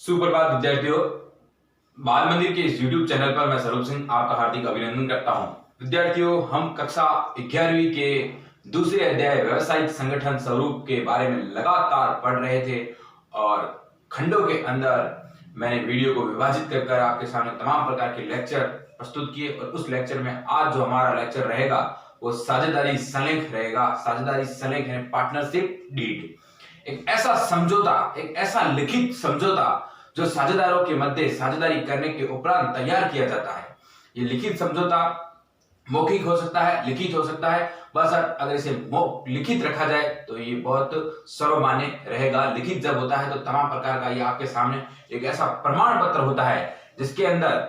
सुप्रभात विद्यार्थियों। बाल मंदिर के इस YouTube चैनल पर मैं स्वरूप सिंह आपका हार्दिक अभिनंदन करता हूं। विद्यार्थियों, हम कक्षा 11वीं के दूसरे अध्याय व्यावसायिक संगठन स्वरूप के बारे में लगातार पढ़ रहे थे और खंडों के अंदर मैंने वीडियो को विभाजित कर आपके सामने तमाम प्रकार के लेक्चर प्रस्तुत किए और उस लेक्चर में आज जो हमारा लेक्चर रहेगा वो साझेदारी संलेख रहेगा। साझेदारी संलेख है पार्टनरशिप डीड, एक ऐसा समझौता, एक ऐसा लिखित समझौता जो साझेदारों के मध्य साझेदारी करने के उपरांत तैयार किया जाता है। ये लिखित समझौता मौखिक हो सकता है, लिखित हो सकता है। बस अगर इसे लिखित रखा जाए तो ये बहुत सर्वमान्य रहेगा। लिखित जब होता है तो तमाम प्रकार का ये आपके सामने एक ऐसा प्रमाण पत्र होता है जिसके अंदर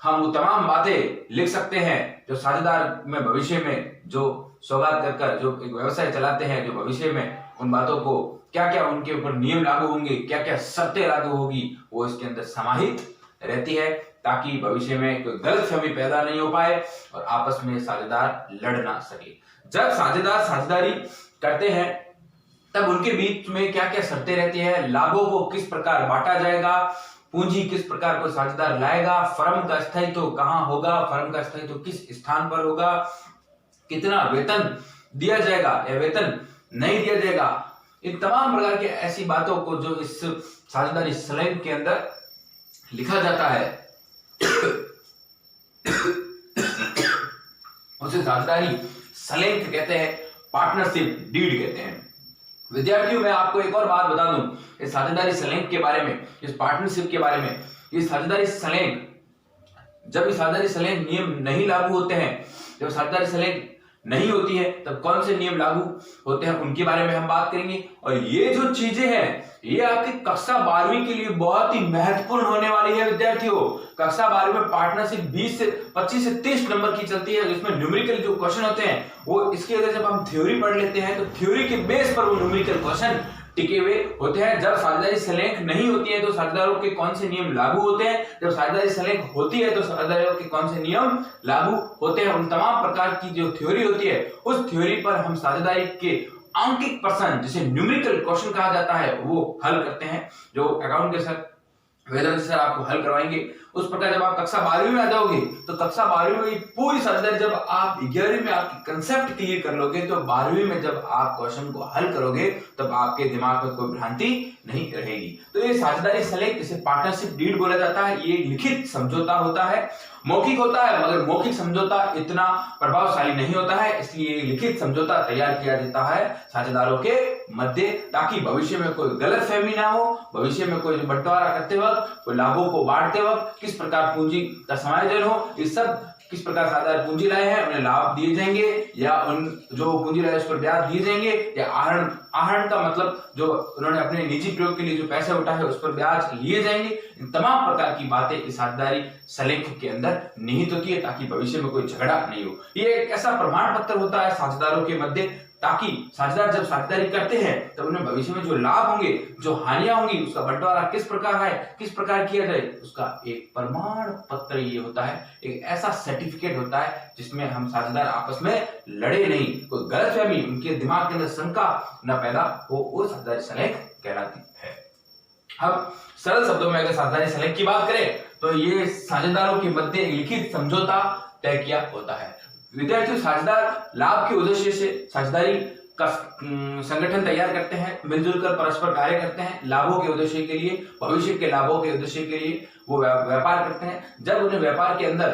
हम वो तमाम बातें लिख सकते हैं जो साझेदार में भविष्य में जो सौगात कर जो एक व्यवसाय चलाते हैं, जो भविष्य में उन बातों को क्या क्या उनके ऊपर नियम लागू होंगे, क्या क्या शर्तें लागू होगी, वो इसके अंदर समाहित रहती है ताकि भविष्य में कोई गलतफहमी पैदा नहीं हो पाए और आपस में साझेदार लड़ ना सके। जब साझेदार साझेदारी करते हैं तब उनके बीच में क्या क्या शर्तें रहती है, लाभों को किस प्रकार बांटा जाएगा, पूंजी किस प्रकार को साझेदार लाएगा, फर्म का स्थायित्व कहां होगा, फर्म का स्थायित्व किस स्थान पर होगा, कितना वेतन दिया जाएगा या वेतन नहीं दिया जाएगा, इन तमाम प्रकार की ऐसी बातों को जो इस साझेदारी संलेख के अंदर लिखा जाता है उसे साझेदारी संलेख कहते हैं, पार्टनरशिप डीड कहते हैं। विद्यार्थियों, मैं आपको एक और बात बता दूं इस साझेदारी संलेख के बारे में, इस पार्टनरशिप के बारे में। ये साझेदारी संलेख, जब ये साझेदारी संलेख नियम नहीं लागू होते हैं, जब साझेदारी संलेख नहीं होती है तब कौन से नियम लागू होते हैं उनके बारे में हम बात करेंगे। और ये जो चीजें हैं ये आपकी कक्षा 12वीं के लिए बहुत ही महत्वपूर्ण होने वाली है। विद्यार्थियों, कक्षा 12वीं में पार्टनरशिप 25 से 30 नंबर की चलती है, जिसमें न्यूमेरिकल जो क्वेश्चन होते हैं वो इसके अगर जब हम थ्योरी पढ़ लेते हैं तो थ्योरी के बेस पर वो न्यूमेरिकल क्वेश्चन टिके हुए होते हैं। जब साझेदारी संलेख नहीं होती है तो साझेदारों के कौन से नियम लागू होते हैं, जब साझेदारी संलेख होती है तो साझेदारों के कौन से नियम लागू होते हैं, उन तमाम प्रकार की जो थ्योरी होती है उस थ्योरी पर हम साझेदारी के आंकिक प्रश्न, जिसे न्यूमेरिकल क्वेश्चन कहा जाता है, वो हल करते हैं, जो अकाउंट के सर वेदन सर आपको हल करवाएंगे। उस प्रकार जब आप कक्षा 12वीं में आ जाओगे तो कक्षा 12वीं में पूरी साझेदारी, जब आप 11वीं में आपकी कंसेप्ट क्लियर कर लोगे तो 12वीं में जब आप क्वेश्चन को हल करोगे तब आपके दिमाग में कोई भ्रांति नहीं रहेगी। तो ये साझेदारी संलेख, जिसे पार्टनरशिप डीड बोला जाता है, ये लिखित समझौता होता है, मौखिक होता है, मगर मौखिक समझौता इतना प्रभावशाली नहीं होता है, इसलिए लिखित समझौता तैयार किया जाता है साझेदारों के मध्य, ताकि भविष्य में कोई गलतफहमी ना हो, भविष्य में कोई बंटवारा करते वक्त, कोई लाभों को बांटते वक्त किस प्रकार पूंजी का समायोजन हो, इस सब किस प्रकार साझेदार पूंजी लाए हैं उन्हें लाभ दिए जाएंगे या उन जो पूंजी लाए उस पर ब्याज दिए जाएंगे, या आहरण का मतलब जो उन्होंने अपने निजी प्रयोग के लिए जो पैसे उठाए उस पर ब्याज लिए जाएंगे। इन तमाम प्रकार की बातें इस साझेदारी संलेख के अंदर निहित होती है ताकि भविष्य में कोई झगड़ा नहीं हो। ये एक ऐसा प्रमाण पत्र होता है साझेदारों के मध्य, ताकि साझेदार जब साझेदारी करते हैं तब उन्हें भविष्य में जो लाभ होंगे, जो हानियां होंगी, उसका बंटवारा किस प्रकार है, किस प्रकार किया जाए, उसका एक प्रमाण पत्र ये होता है, एक ऐसा सर्टिफिकेट होता है जिसमें हम साझेदार आपस में लड़े नहीं, कोई गलतफहमी, उनके दिमाग के अंदर शंका न पैदा हो, वो साझेदारी संलेख कहलाती है। अब सरल शब्दों में अगर साझेदारी संलेख की बात करें तो ये साझेदारों के मध्य एक लिखित समझौता तय किया होता है। विद्यार्थी, साझेदार लाभ के उद्देश्य से साझेदारी का संगठन तैयार करते हैं, मिलजुल कर परस्पर कार्य करते हैं, लाभों के उद्देश्य के लिए, भविष्य के लाभों के उद्देश्य के लिए वो व्यापार करते हैं। जब उन्हें व्यापार के अंदर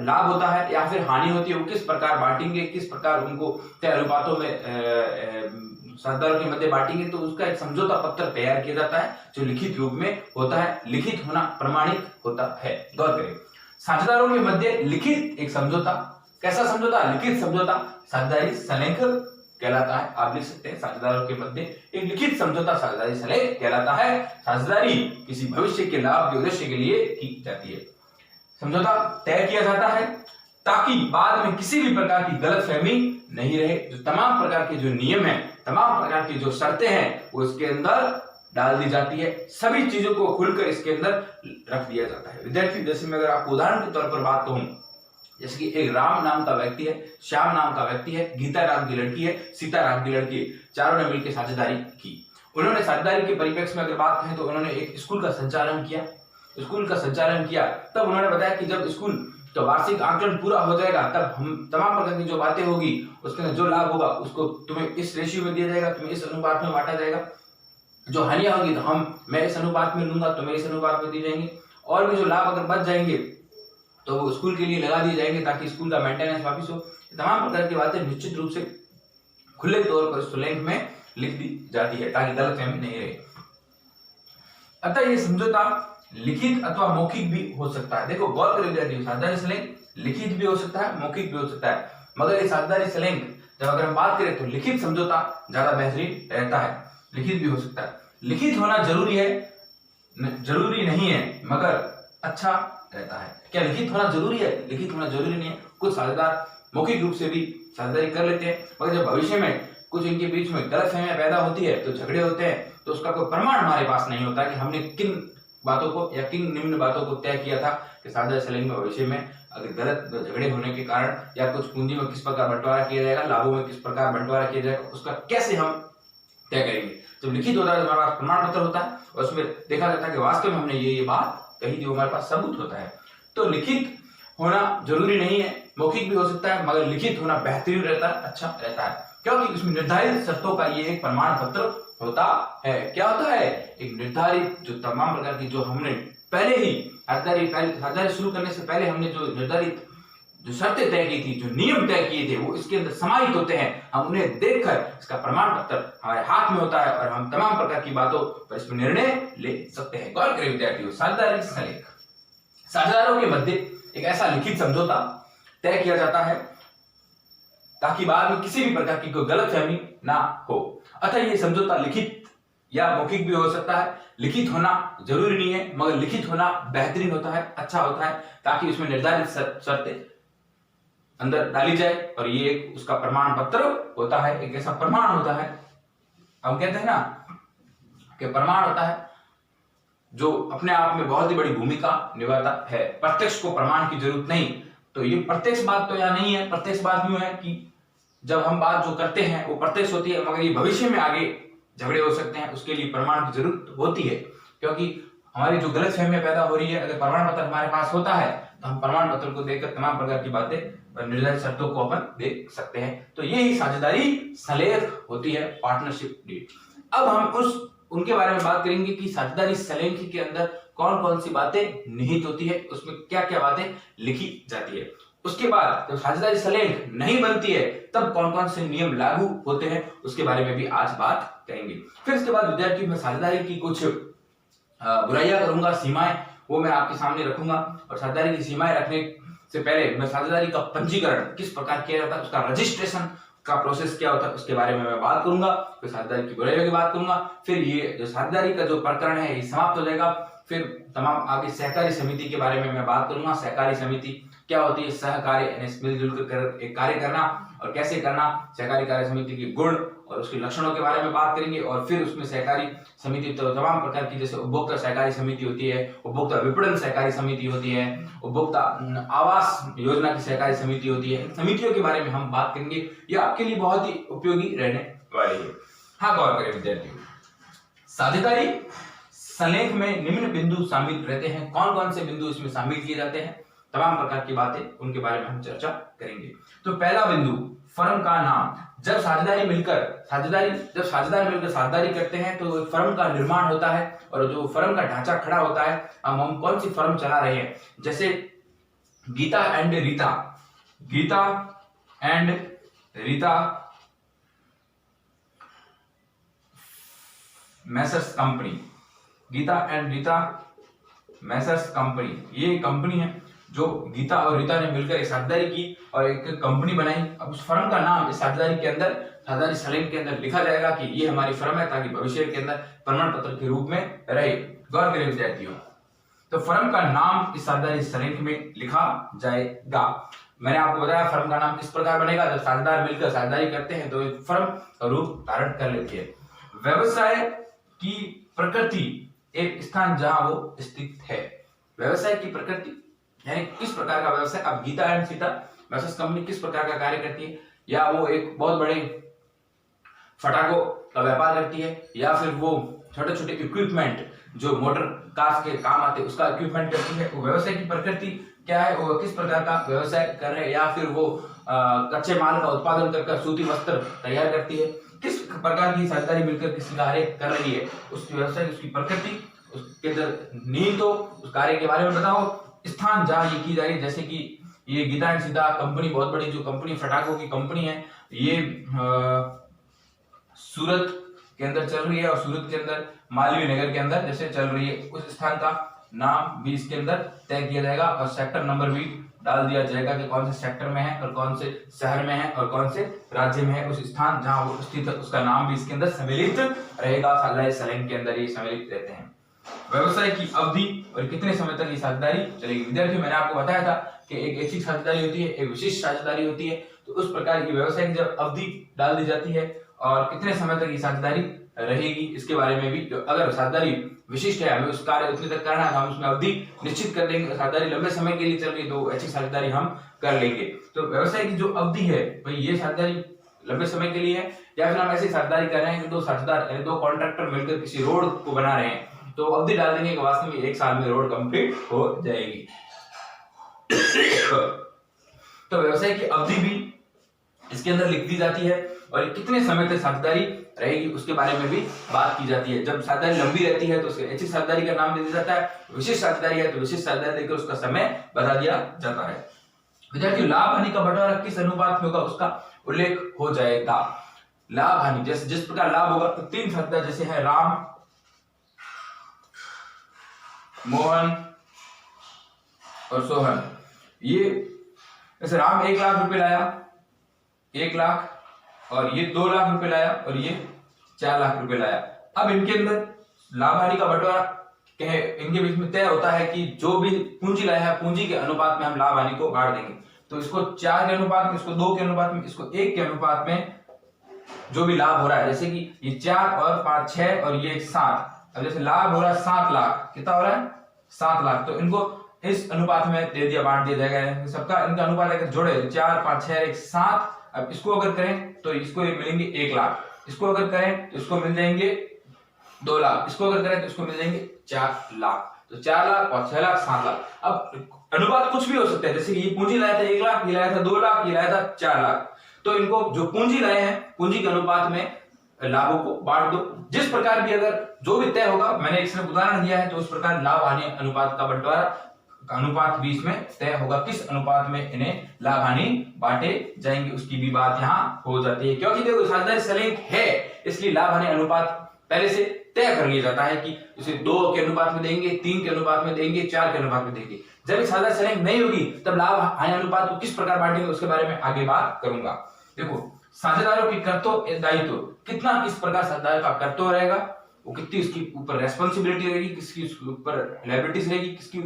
लाभ होता है या फिर हानि होती है, वो किस प्रकार बांटेंगे, किस प्रकार उनको तय अनुपातों में साझेदारों के मध्य बांटेंगे, तो उसका एक समझौता पत्र तैयार किया जाता है जो लिखित रूप में होता है। लिखित होना प्रमाणिक होता है। गौर करें, साझेदारों के मध्य लिखित एक समझौता, कैसा समझौता, लिखित समझौता साझेदारी संलेख कहलाता है। आप लिख सकते हैं साझेदारों के मध्य एक लिखित समझौता साझेदारी संलेख कहलाता है। साझेदारी किसी भविष्य के लाभ के उद्देश्य के लिए की जाती है। समझौता तय किया जाता है ताकि बाद में किसी भी प्रकार की गलतफहमी नहीं रहे। जो तमाम प्रकार के जो नियम है, तमाम प्रकार की जो शर्तें हैं वो इसके अंदर डाल दी जाती है, सभी चीजों को खुलकर इसके अंदर रख दिया जाता है। विद्यार्थी, जैसे मैं अगर आपको उदाहरण के तौर पर बात कहूं, जैसे कि एक राम नाम का व्यक्ति है, श्याम नाम का व्यक्ति है, गीता नाम की लड़की है, सीता नाम की लड़की है, चारों ने मिलकर साझेदारी की उन्होंने साझेदारी के परिप्रेक्ष्य में अगर बात करें तो उन्होंने एक स्कूल का संचालन किया। तब उन्होंने बताया कि जब स्कूल का वार्षिक आंकलन पूरा हो जाएगा तब हम तमाम प्रकार की जो बातें होगी उसके अंदर जो लाभ होगा उसको तुम्हें इस रेशियो में दिया जाएगा, तुम्हें इस अनुपात में बांटा जाएगा। जो हानियां होगी तो मैं इस अनुपात में लूंगा, तुम्हें इस अनुपात में दी जाएंगी, और भी जो लाभ अगर बच जाएंगे तो वो स्कूल के लिए लगा दिए जाएंगे ताकि स्कूल का मेंटेनेंस वापिस हो। तमाम प्रकार की बातें निश्चित रूप से खुले तौर पर सुलेख में लिख दी जाती है ताकि गलतफहमी नहीं रहे। अतः ये समझौता लिखित अथवा मौखिक भी हो सकता है। देखो गौर करें विद्यार्थियों, साझेदारी संलेख लिखित भी हो सकता है, मौखिक भी हो सकता है, मगर ये साझेदारी संलेख जब अगर हम बात करें तो लिखित समझौता ज्यादा बेहतरीन रहता है। लिखित भी हो सकता है, लिखित होना जरूरी है, जरूरी नहीं है मगर अच्छा रहता है। क्या लिखित होना जरूरी है? लिखित होना जरूरी नहीं है। कुछ साझेदार मौखिक रूप से भी साझेदारी कर लेते हैं, मगर जब भविष्य में कुछ इनके बीच में गलतफहमियां पैदा होती है तो झगड़े होते हैं, तो उसका कोई प्रमाण हमारे पास नहीं होता कि हमने किन बातों को या किन निम्न बातों को तय किया था कि साझेदारी संलेख में भविष्य में अगर गलत झगड़े होने के कारण या कुछ पूंजी में किस प्रकार बंटवारा किया जाएगा, लाभों में किस प्रकार बंटवारा किया जाएगा, उसका कैसे हम तय करेंगे। जब लिखित होता है तो हमारे पास प्रमाण पत्र होता है और उसमें देखा जाता है कि वास्तव में हमने ये बात कही थी, हमारे पास सबूत होता है। तो लिखित होना जरूरी नहीं है, मौखिक भी हो सकता है, मगर लिखित होना बेहतरीन रहता है, अच्छा रहता है, क्योंकि उसमें निर्धारित शर्तों का ये एक प्रमाण पत्र होता है। क्या होता है? एक निर्धारित जो तमाम प्रकार की जो हमने पहले ही साझेदारी शुरू करने से पहले हमने जो निर्धारित जो शर्तें तय की थी, जो नियम तय किए थे, वो इसके अंदर समाहित होते हैं। हम उन्हें देखकर इसका प्रमाण पत्र हमारे हाथ में होता है और हम तमाम प्रकार की बातों पर इसमें निर्णय ले सकते हैं। गौर करें विद्यार्थियों, साझेदारी संलेख साझेदारों के मध्य एक ऐसा लिखित समझौता तय किया जाता है ताकि बाद में किसी भी प्रकार की कोई गलतफहमी ना हो। अतः ये समझौता लिखित या मौखिक भी हो सकता है। लिखित होना जरूरी नहीं है, मगर लिखित होना बेहतरीन होता है, अच्छा होता है, ताकि उसमें निर्धारित शर्तें अंदर डाली जाए और ये एक उसका प्रमाण पत्र होता है, एक ऐसा प्रमाण होता है, हम कहते हैं ना कि प्रमाण होता है जो अपने आप में बहुत ही बड़ी भूमिका निभाता है। प्रत्यक्ष को प्रमाण की जरूरत नहीं, तो ये प्रत्यक्ष बात तो यहाँ नहीं है। प्रत्यक्ष बात यूं है कि जब हम बात जो करते हैं वो प्रत्यक्ष होती है, मगर ये भविष्य में आगे झगड़े हो सकते हैं, उसके लिए प्रमाण की जरूरत होती है, क्योंकि हमारी जो गलतफहमियां पैदा हो रही है, अगर प्रमाण पत्र हमारे पास होता है तो हम प्रमाण पत्र को देखकर तमाम प्रकार की बातें और निर्धारित शर्तों को अपन देख सकते हैं। तो ये ही साझेदारी संलेख होती है, पार्टनरशिप डीड। अब हम उनके बारे में बात करेंगे कि साझेदारी संलेख के अंदर कौन कौन सी बातें निहित होती है, उसमें क्या क्या बातें लिखी जाती है। उसके बाद जब साझेदारी संलेख नहीं बनती है तब कौन कौन से नियम लागू होते हैं, उसके बारे में भी आज बात करेंगे। फिर इसके बाद विद्यार्थियों में साझेदारी की कुछ बुराइयां करूंगा, सीमाएं वो मैं आपके सामने रखूंगा, और साझेदारी की सीमाएं रखने से पहले मैं साझेदारी का पंजीकरण किस प्रकार किया जाता है, उसका रजिस्ट्रेशन का प्रोसेस क्या होता है, उसके बारे में मैं बात करूंगा। फिर साझेदारी की बुराइयों की बात करूंगा। फिर ये जो साझेदारी का जो प्रकरण है ये समाप्त हो जाएगा। फिर तमाम आगे सहकारी समिति के बारे में मैं बात करूंगा। सहकारी समिति क्या होती है, सहकार्य, मिलजुल कर एक कार्य करना और कैसे करना, सहकारी कार्य समिति के गुण और उसके लक्षणों के बारे में बात करेंगे। और फिर उसमें सहकारी समिति तो तमाम प्रकार की, जैसे उपभोक्ता सहकारी समिति होती है, उपभोक्ता विपणन सहकारी समिति होती है, उपभोक्ता आवास योजना की सहकारी समिति होती है। इन समितियों के बारे में हम बात करेंगे, ये आपके लिए बहुत ही उपयोगी रहने वाली है। हाँ, गौर करें विद्यार्थियों, साझेदारी संलेख में निम्न बिंदु शामिल रहते हैं। कौन कौन से बिंदु इसमें शामिल किए जाते हैं, तमाम प्रकार की बातें, उनके बारे में हम चर्चा करेंगे। तो पहला बिंदु, फर्म का नाम। जब साझेदार मिलकर साझेदारी करते हैं तो फर्म का निर्माण होता है, और जो फर्म का ढांचा खड़ा होता है, हम कौन सी फर्म चला रहे हैं, जैसे Geeta and Rita messrs company, Geeta and Rita messrs company, ये कंपनी है जो गीता और रीता ने मिलकर एक साझेदारी की और एक कंपनी बनाई। अब उस फर्म का नाम इस साझेदारी के अंदर, साझेदारी संलेख के अंदर लिखा जाएगा कि ये हमारी फर्म है, ताकि भविष्य के अंदर प्रमाण पत्र के रूप में रहे। गौर करें विद्यार्थियों, तो फर्म का नाम इस साझेदारी संलेख में लिखा जाएगा। मैंने आपको बताया फर्म का नाम किस प्रकार बनेगा, जब साझेदार मिलकर साझेदारी करते हैं तो एक फर्म का रूप धारण कर लेती है। व्यवसाय की प्रकृति, एक स्थान जहां वो स्थित है। व्यवसाय की प्रकृति यानी किस प्रकार का व्यवसाय, अब Geeta and Sita messrs company किस प्रकार का कार्य करती है, या वो एक बहुत बड़े फटाको का व्यापार करती है, या फिर वो छोटे छोटे इक्विपमेंट जो मोटर कार्स के काम आते हैं उसका इक्विपमेंट करती है। वो व्यवसाय की प्रकृति क्या है, वो किस प्रकार का व्यवसाय कर रहे हैं, या फिर वो कच्चे माल का उत्पादन कर सूती वस्त्र तैयार करती है, किस प्रकार की साझेदारी मिलकर किसी कार्य कर रही है, उस व्यवसाय उसकी प्रकृति, उसके नींव, तो उस कार्य के बारे में बताओ। स्थान जहाँ ये की जा रही है, जैसे कि ये गीता एंड सीधा कंपनी, बहुत बड़ी जो कंपनी फटाकों की कंपनी है, ये सूरत के अंदर चल रही है, और सूरत के अंदर मालवीय नगर के अंदर जैसे चल रही है, उस स्थान का नाम भी इसके अंदर तय किया जाएगा, और सेक्टर नंबर भी डाल दिया जाएगा कि कौन से सेक्टर में है और कौन से शहर में है और कौन से राज्य में है। उस स्थान जहां वो स्थित है उसका नाम भी इसके अंदर सम्मिलित रहेगा। साझेदारी सलेंग के अंदर ये सम्मिलित रहते हैं। व्यवसाय की अवधि और कितने समय तक ये साझेदारी चलेगी। विद्यार्थियों, मैंने आपको बताया था कि एक ऐच्छिक साझेदारी होती है, एक विशिष्ट साझेदारी होती है। तो उस प्रकार की व्यवसाय की जब अवधि डाल दी जाती है और कितने समय तक ये साझेदारी रहेगी, इसके बारे में भी, अगर साझेदारी विशिष्ट है, हमें उस कार्य उतने तक करना है, हम उसमें अवधि निश्चित कर देंगे। साझेदारी लंबे समय के लिए चल रही तो ऐसी साझेदारी हम कर लेंगे। तो व्यवसाय की जो अवधि है भाई, ये साझेदारी लंबे समय के लिए है, या फिर हम ऐसी साझेदारी कर रहे हैं कि दो साझेदार यानी दो कॉन्ट्रैक्टर मिलकर किसी रोड को बना रहे हैं, तो अवधि डाल देंगे कि वास्तव में 1 साल में रोड कंप्लीट हो जाएगी। तो व्यवसाय की अवधि भी इसके अंदर लिख दी जाती है, और कितने समय तक साझेदारी रहेगी उसके बारे में भी बात की जाती है। जब साझेदारी लंबी रहती है तो उसके ऐसी साझेदारी का नाम दे दिया जाता है, विशिष्ट साझेदारी है तो विशिष्ट साझेदारी देकर उसका समय बता दिया जाता है। विद्यार्थियों, लाभ हानि का बंटवारा किस अनुपात में होगा उसका उल्लेख हो जाएगा। लाभ हानि, जैसे जिस प्रकार लाभ होगा तो 3 साझेदार जैसे है राम, मोहन और सोहन। ये जैसे राम 1 लाख रुपए लाया, 1 लाख, और ये 2 लाख रुपए लाया, और ये 4 लाख रुपए लाया। अब इनके अंदर लाभ हानि का बंटवारा कहे इनके बीच में तय होता है कि जो भी पूंजी लाया है पूंजी के अनुपात में हम लाभ हानि को बांट देंगे। तो इसको 4 के अनुपात में, इसको 2 के अनुपात में, इसको 1 के अनुपात में जो भी लाभ हो रहा है, जैसे कि ये 4 और 5 6 और ये 7। अब जैसे लाभ हो रहा है 7 लाख, कितना हो रहा है 7 लाख, तो इनको इस अनुपात में दे दिया, बांट दिया जाएगा। सबका इनका अनुपात अगर जोड़े 4 5 6 1 7, अब इसको अगर करें तो इसको मिलेंगे 1 लाख, इसको अगर करें तो इसको मिल जाएंगे 2 लाख, इसको अगर करें तो इसको मिल जाएंगे 4 लाख। तो 4 लाख और 6 लाख 7 लाख। अब अनुपात कुछ भी हो सकता है, जैसे कि ये पूंजी लाया था 1 लाख, ये लाया था 2 लाख, ये लाया था 4 लाख। तो इनको जो पूंजी लाए हैं पूंजी के अनुपात में लाभों को बांट दो। जिस प्रकार भी अगर जो भी तय होगा, मैंने एक सिर्फ उदाहरण दिया है, तो उस प्रकार लाभ हानि अनुपात का बंटवारा अनुपात बीच में तय होगा, किस अनुपात में इन्हें लाभ हानि बांटे जाएंगे उसकी भी बात यहाँ हो जाती है। क्योंकि देखो साझेदारी सलेंग है, इसलिए लाभ हानि अनुपात पहले से तय कर लिया जाता है कि उसे 2 के अनुपात में देंगे, 3 के अनुपात में देंगे, 4 के अनुपात में देंगे। जब साझेदारी सलेंग नहीं होगी तब लाभ हानि अनुपात को किस प्रकार बांटेंगे उसके बारे में आगे बात करूंगा। देखो साझेदारों की कर्तव्य दायित्व, कितना किस प्रकार साझेदार का कर्तव्य रहेगा, वो कितनी उसकी ऊपर रेस्पॉन्सिबिलिटी रहेगी, किसकी उसके ऊपर लायबिलिटीज रहेगी, किसकी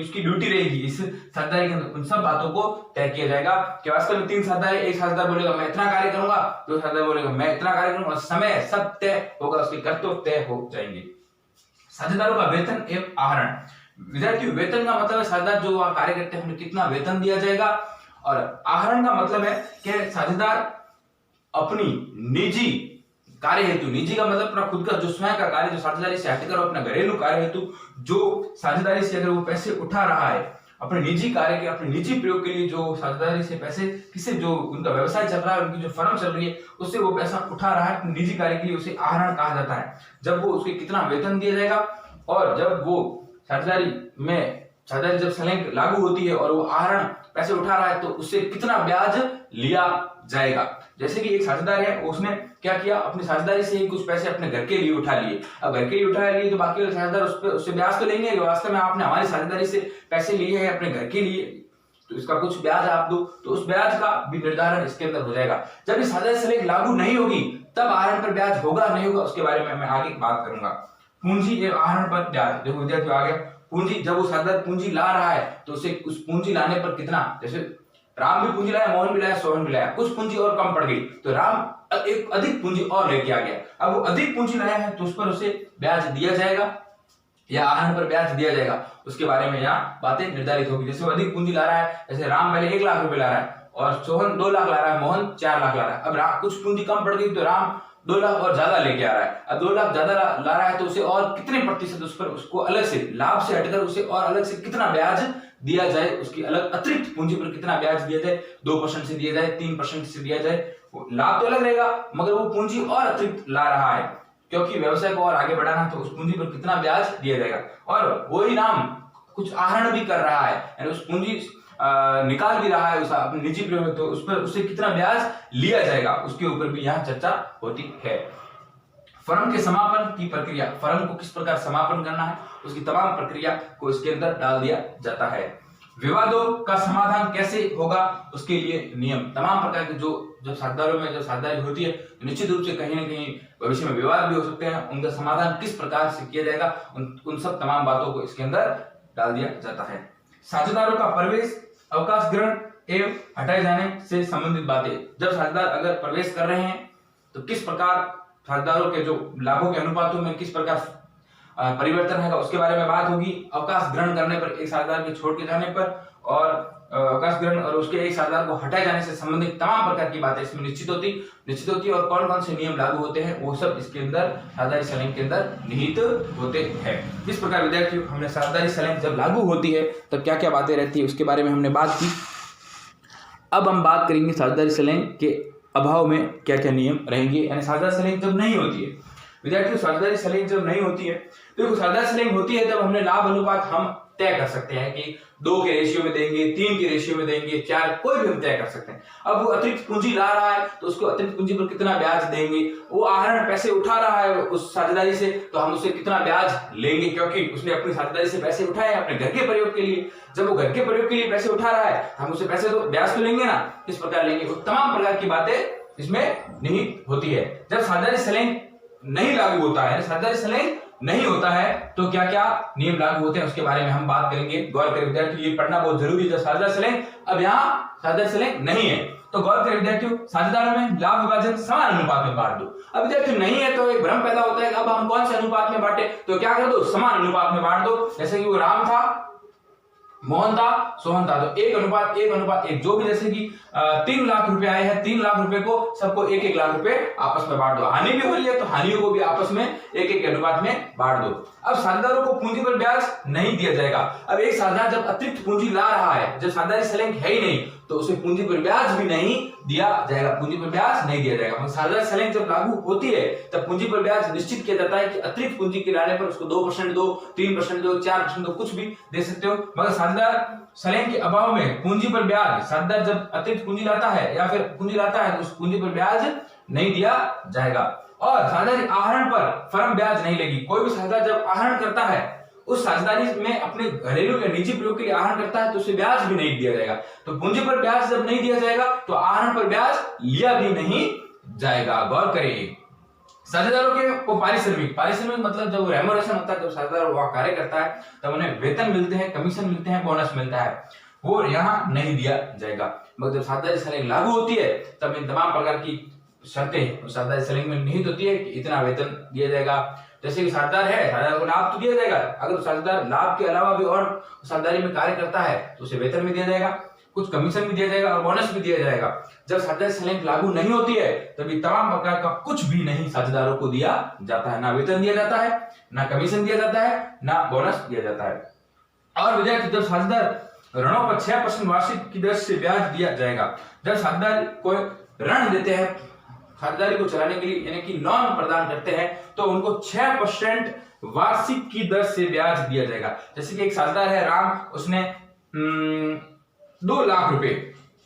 उसकी ड्यूटी रहेगी इस साझेदारी के अंदर, उन सब बातों को तय किया जाएगा कि वास्तव में 3 साझेदार, एक साझेदार बोलेगा मैं इतना कार्य करूंगा, 2 साझेदार बोलेगा मैं इतना कार्य करूंगा, समय सब तय होगा, उसके कर्तव्य तय हो जाएंगे। साझेदारों का वेतन एवं आहरण। विद्यार्थी, वेतन का मतलब है साझेदार जो कार्य करते हैं उन्हें कितना वेतन दिया जाएगा, और आहरण का मतलब है कि साझेदार अपनी निजी कार्य हेतु, निजी का मतलब अपना खुद का जो स्वयं का कार्य, जो साझेदारी से हटकर अपना घरेलू कार्य हेतु जो साझेदारी से अगर वो पैसे उठा रहा है अपने निजी कार्य के, अपने निजी प्रयोग के लिए, जो साझेदारी से पैसे किसे, जो उनका व्यवसाय चल रहा है, उनकी जो फर्म चल रही है उससे वो पैसा उठा रहा है निजी कार्य के लिए, उसे आहरण कहा जाता है। जब वो उसके कितना वेतन दिया जाएगा, और जब वो साझेदारी जब सलेंग लागू होती है और वो आहरण पैसे उठा रहा है तो उससे कितना ब्याज लिया जाएगा। जैसे कि एक साझेदार है, उसने क्या किया, अपनी साझेदारी से ही कुछ पैसे अपने घर के लिए उठा लिए। अब घर के लिए उठा लिए तो बाकी वाले साझेदार उससे ब्याज तो लेंगे, वास्तव में आपने हमारी साझेदारी से पैसे लिए हैं अपने घर के लिए, तो इसका कुछ ब्याज आप दो, तो उस ब्याज का भी निर्धारण इसके अंदर हो जाएगा। जब ये साझेदारी सलेंग लागू नहीं होगी तब आहरण पर ब्याज होगा नहीं होगा उसके बारे में मैं आगे बात करूंगा। पूंजी एवं आहरण पर ब्याज। देखो विद्यार्थियों, आ गया पूंजी। जब वो साझेदार पूंजी ला रहा है तो उसे उस पूंजी लाने पर कितना, जैसे राम भी पूंजी लाया, मोहन भी लाया, सोहन भी लाया, कुछ पूंजी और कम पड़ गई तो राम एक अधिक पूंजी और लेके आ गया। अब वो अधिक पूंजी लाया है तो उस पर उसे ब्याज दिया जाएगा या आहरण पर ब्याज दिया जाएगा, उसके बारे में यहाँ बातें निर्धारित होगी। जैसे वो अधिक पूंजी ला रहा है, जैसे राम पहले 1 लाख रुपए ला रहा है और सोहन 2 लाख ला रहा है, मोहन 4 लाख ला रहा है। अब कुछ पूंजी कम पड़ गई तो राम 2 लाख और ज्यादा लेके आ रहा है, अब 2 लाख ज्यादा ला रहा है तो उसे और कितने प्रतिशत उस पर उसको अलग से लाभ से हटकर उसे और अलग से कितना ब्याज दिया जाए, उसकी अलग अतिरिक्त पूंजी पर कितना ब्याज दिया जाए, 2% से दिया जाए, 3% से दिया जाए, लाभ तो अलग रहेगा मगर वो पूंजी और अतिरिक्त ला रहा है क्योंकि व्यवसाय को और आगे बढ़ाना, तो उस पूंजी पर कितना ब्याज दिया जाएगा। और वही नाम कुछ आहरण भी कर रहा है, यानी उस पूंजी निकाल भी रहा है उस अपने निजी प्रयोग में, तो उस पर उससे कितना ब्याज लिया जाएगा उसके ऊपर भी यहाँ चर्चा होती है। फर्म के समापन की प्रक्रिया, फर्म को किस प्रकार समापन करना है उसकी तमाम प्रक्रिया को इसके अंदर डाल दिया जाता है। विवादों का समाधान कैसे होगा उसके लिए नियम, तमाम प्रकार के जो साझेदारों में जो साझेदारी होती है निश्चित रूप से कहीं ना कहीं भविष्य में विवाद भी हो सकते हैं, उनका समाधान किस प्रकार से किया जाएगा उन सब तमाम बातों को इसके अंदर डाल दिया जाता है। साझेदारों का प्रवेश, अवकाश ग्रहण एवं हटाए जाने से संबंधित बातें, जब साझेदार अगर प्रवेश कर रहे हैं तो किस प्रकार साझेदारों के जो लाभों के अनुपातों में किस प्रकार परिवर्तन है उसके बारे में बात होगी। अवकाश ग्रहण करने पर, एक साझेदार के छोड़ के जाने पर, और अवकाश ग्रहण और उसके एक साझेदार को हटाए जाने से संबंधित तमाम प्रकार की बातें इसमें निश्चित होती और कौन कौन से नियम लागू होते हैं वो सब इसके अंदर साझेदारी संलेख के अंदर निहित होते हैं। इस प्रकार विद्यार्थियों हमने साझेदारी संलेख जब लागू होती है तब क्या क्या बातें रहती है उसके बारे में हमने बात की। अब हम बात करेंगे साझेदारी संलेख के अभाव में क्या क्या नियम रहेंगे, यानी साझेदारी संलेख जब नहीं होती है। विद्यार्थियों साझेदारी संलेख जब नहीं होती है तो साझेदारी संलेख होती है तब हमने लाभ अनुपात हम तय कर सकते हैं कि 2 के रेशियो में देंगे, 3 के रेशियो में देंगे, 4, कोई भी हम तय कर सकते हैं। अब वो अतिरिक्त पूंजी ला रहा है तो उसको अतिरिक्त पूंजी पर कितना ब्याज देंगे, वो आहरण पैसे उठा रहा है उस साझेदारी से तो हम उससे कितना ब्याज लेंगे क्योंकि उसने अपनी साझेदारी से पैसे उठाए अपने घर के प्रयोग के लिए। जब वो घर के प्रयोग के लिए पैसे उठा रहा है हम उससे पैसे तो ब्याज तो लेंगे ना, किस प्रकार लेंगे, वो तमाम प्रकार की बातें इसमें निहित होती है। जब साझेदारी संलेख नहीं लागू होता है, साझेदारी संलेख नहीं होता है तो क्या क्या नियम लागू होते हैं उसके बारे में हम बात करेंगे। गौर करें विद्यार्थियों, ये पढ़ना बहुत जरूरी है। साझेदारी संलेख, अब यहाँ साझेदारी संलेख नहीं है तो गौर करें विद्यार्थियों, साझेदारों में लाभ विभाजन समान अनुपात में बांट दो। अब विद्यार्थियों नहीं है तो एक भ्रम पैदा होता है कि अब हम कौन से अनुपात में बांटे, तो क्या कर दो, समान अनुपात में बांट दो। जैसे कि वो राम था, मोहन था, सोहन था, तो 1:1:1 जो भी, जैसे कि 3 लाख रुपए आए हैं, 3 लाख रुपए को सबको 1-1 लाख रुपए आपस में बांट दो। हानि भी हो रही है तो हानियों को भी आपस में 1-1 अनुपात में बांट दो। अब साझेदारों को पूंजी पर ब्याज नहीं दिया जाएगा। अब एक साझेदार जब अतिरिक्त पूंजी ला रहा है, जब साझेदारी संलेख है ही नहीं तो उसे पूंजी पर ब्याज भी नहीं दिया जाएगा, पूंजी पर ब्याज नहीं दिया जाएगा। साझेदारी संलेख जब लागू होती है तब पूंजी पर ब्याज निश्चित किया जाता है कि अतिरिक्त पूंजी के लाने पर उसको 2% दो, 3% दो, 4% दो, कुछ भी दे सकते हो। मगर साझेदार संलेख के अभाव में पूंजी पर ब्याज, साझेदार जब अतिरिक्त पूंजी लाता है या फिर पूंजी लाता है तो उस पूंजी पर ब्याज नहीं दिया जाएगा। और साझेदारी आहरण पर फर्म ब्याज नहीं लेगी। कोई भी साझेदार जब आहरण करता है उस साझेदारी में अपने घरेलू या निजी प्रयोग के लिए आहरण करता है तो उसे ब्याज भी नहीं दिया जाएगा। तो पूंजी पर ब्याज जब नहीं दिया जाएगा तो आहरण पर ब्याज लिया भी नहीं जाएगा। गौर करिए, साझेदारों के को पारिश्रमिक मतलब जब रेमोनेशन होता है, जब साझेदार वह कार्य करता है तब उन्हें वेतन मिलते हैं, कमीशन मिलते हैं, बोनस मिलता है, वो यहाँ नहीं दिया जाएगा। मगर जब साझेदारी संलेख लागू होती है तब इन तमाम प्रकार की शर्तें साझेदारी संलेख में निहित होती है कि इतना वेतन दिया जाएगा। जैसे कि साझेदार है, साझेदार को लाभ तो दिया जाएगा, अगर साझेदार लाभ के अलावा भी और साझेदारी में कार्य करता है तो उसे वेतन भी दिया जाएगा, कुछ कमीशन भी दिया जाएगा और बोनस भी दिया जाएगा। जब साझेदारी संलेख लागू नहीं होती है तभी तमाम प्रकार का कुछ भी नहीं साझेदारों को दिया जाता है, ना वेतन दिया जाता है, ना कमीशन दिया जाता है, ना बोनस दिया जाता है। और विद्यार्थी, जब साझेदार ऋणों पर 6% वार्षिक की दर से ब्याज दिया जाएगा। जब साझेदार को ऋण देते हैं साझेदारी को चलाने के लिए, यानी कि लोन प्रदान करते हैं, तो उनको 6% वार्षिक की दर से ब्याज दिया जाएगा। जैसे कि एक साझेदार है राम, उसने 2 लाख रुपए,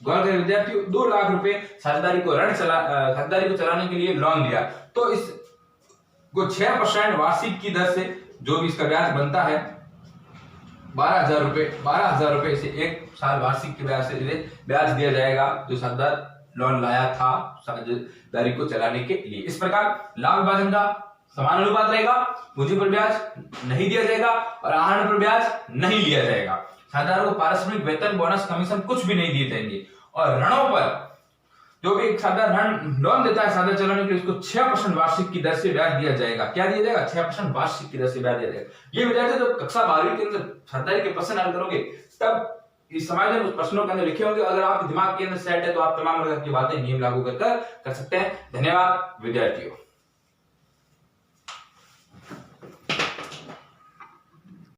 गौर करें विद्यार्थियों, 2 लाख रुपए साझेदारी को साझेदारी को चलाने के लिए लोन दिया, तो इस को 6% वार्षिक की दर से जो भी इसका ब्याज बनता है 12,000 रुपए से 1 साल वार्षिक के ब्याज से ब्याज दिया जाएगा जो साझेदार लोन लाया था साझेदारी को चलाने के लिए। इस प्रकार लाभ विभाजन का समान अनुपात रहेगा, पूंजी पर ब्याज नहीं दिया जाएगा और आहरण पर ब्याज नहीं लिया जाएगा। साझेदारों को पारिश्रमिक, वेतन, बोनस, कमीशन कुछ भी नहीं दिए जाएंगे। और ऋणों पर जो भी एक साझेदार ऋण लोन देता है साझेदारी चलाने के लिए, उसको 6% वार्षिक की दर से ब्याज दिया जाएगा। क्या दिया जाएगा? 6% वार्षिक की दर से ब्याज दिया जाएगा। ये विद्यार्थी जब कक्षा 12वीं के अंदर साझेदारी के प्रश्न हल करोगे तब इस समाज में उस प्रश्नों के अंदर लिखे होंगे। अगर आपके दिमाग के अंदर सेट है तो आप तमाम प्रकार की बातें नियम लागू कर सकते हैं। धन्यवाद विद्यार्थियों।